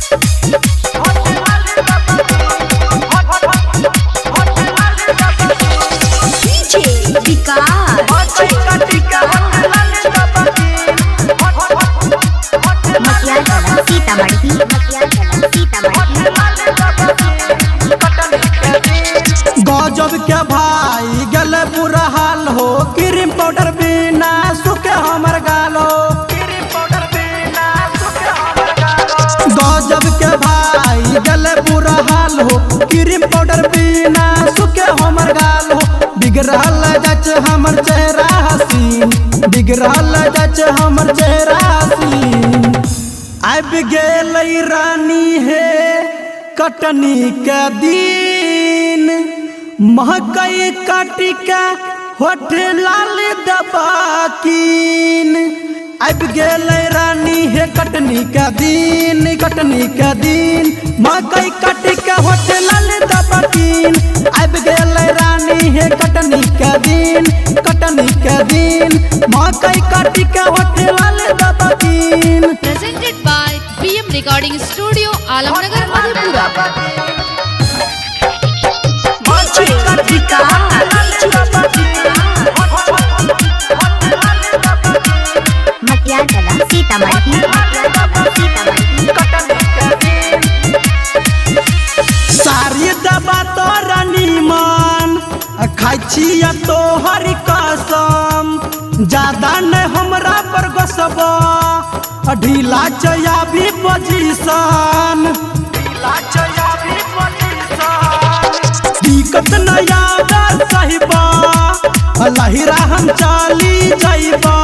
गजब के भाई गले बुरा हाल हो, क्रीम पाउडर बिना सुखे हमर गालो। गजब के भाई गले बुरा हाल हो, क्रीम पाउडर बिना सुखे हमर गालो। बिगड़ल जच हमर चेहरा हसीन, बिगड़ल जच हमर चेहरा हसीन। अब गेल रानी है कटनी के दिन, महकई काटी के होठ लाल दबाकीन। अब गेल रानी है कटनी का दिन, कटनी का दिन, महकई काटी के होठ लाल दबाकीन। अब गेल रानी है कटनी का दिन, कटनी का दिन, महकई काटी के होठ लाल दबाकीन। Presented by PM Recording Studio, Alamnagar, Madhepura. सारी दबा तो रानी मान खाई छिया तो हरी कसम, ज्यादा न हमरा पर गसबा, ढीला चया भी पोजीशन, दिक्कत न याद सहिबा, लहिरा हम चली जाइबा।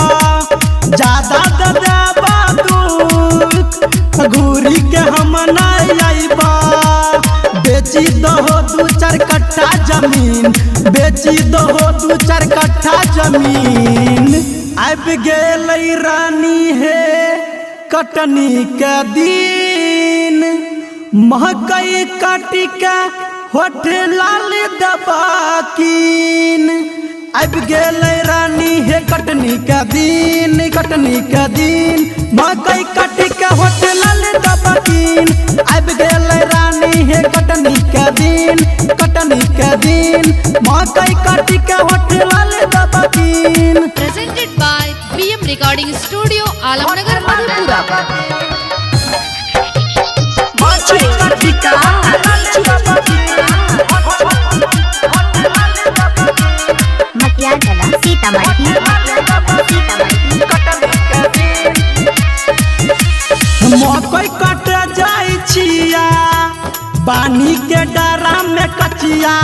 ज्यादा दबाबा दुख घूरी के हम नहीं आइबा। बेची दो दू चार कट्ठा जमीन, बेची दो दू चार कट्ठा जमीन। अब गेल रानी है कटनी के दिन, महकई काटी के होठ लाल दबाकीन। अब गेल रानी है कटनी का दिन, कटनी का दिन, महकई काटी के होठ लाल दबाकीन। अब गेल रानी है कटनी का दिन, कटनी का दिन, महकई काटी के होठ लाल दबाकीन। Presented by PM Recording Studio, Alamnagar, Madhepura. मकई कट जाई छिया बानी के डरा में कचिया,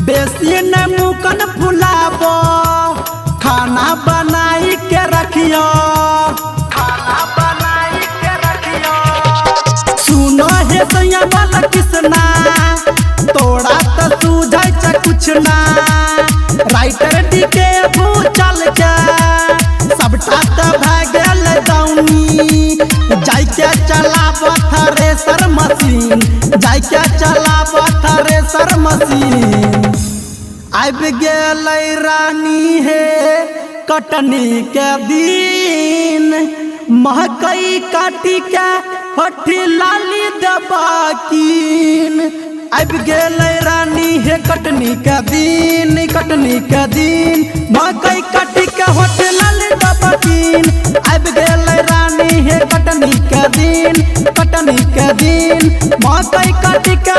बेसी न मुकन फुलाबो, खाना बनाई के रखियो, खाना बनाई के रखियो। सुनो हे सैया वाला किसना, तोड़ा तो सूझै छ कुछ ना। राइटर डी के भूचल के सबटा तो भाग गेल दौनी। जाई के चलाब थ्रेसर मशीन, जाई के चलाब थ्रेसर मशीन। अब गेल रानी है कटनी के दिन, महकई काटी के होठ लाली दबाकीन। अब गेल रानी है कटनी का दिन, कटनी का दिन, महकई काटी के होठ लाल दबाकीन। अब गेल रानी है कटनी का दिन, कटनी का दिन, महकई काटी के